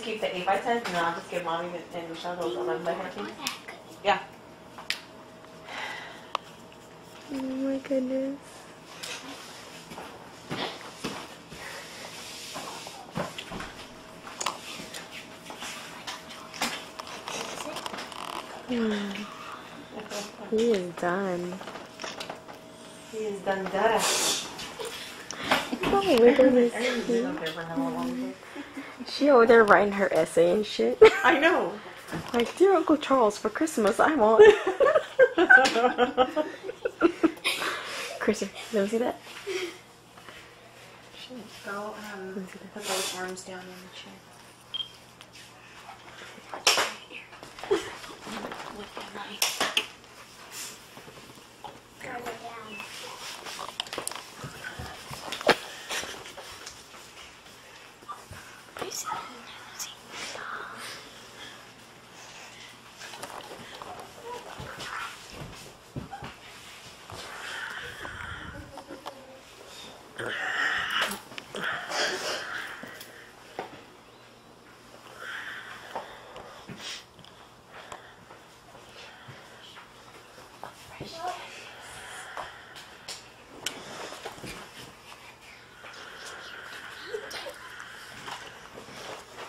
keep the 8x10s, and then I'll just give Mommy and Michelle those 11x14s. Yeah. Oh my goodness. He is done. He is done done. Oh, we're doing She over there writing her essay and shit. I know. Like, dear Uncle Charles, for Christmas I want. Chrissy, let me see that. Go put those arms down in the chair.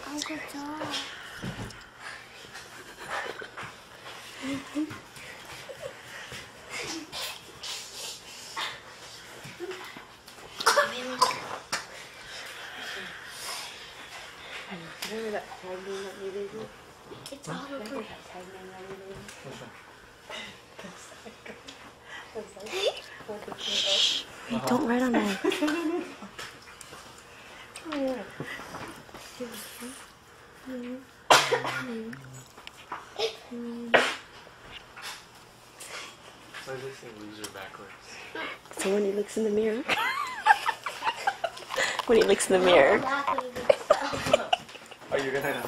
Uncle Charles. Remember that tag name that we did? It's all over. That tag name that we did? Wait, don't write on that. Why does this say loser backwards? So when he looks in the mirror. When he looks in the mirror. Are you gonna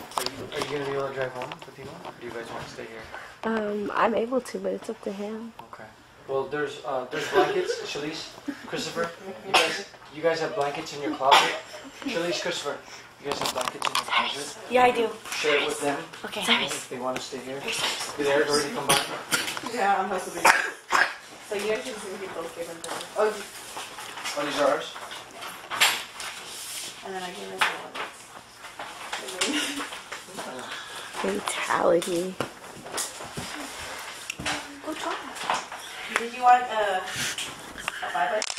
be able to drive home with Timo? Or do you guys want to stay here? I'm able to, but it's up to him. Okay. Well, there's blankets. Shalise, Christopher, you guys have blankets in your closet. Shalise, Christopher, you guys have blankets in your closet. Yeah, I do. Share it with them. Okay. If they want to stay here. Did Eric already come back? Yeah, I'm supposed to be. So you actually just need to get those given to me. Oh, these are ours? And then I give it to Fatality. Go try it. Did you want a 5x?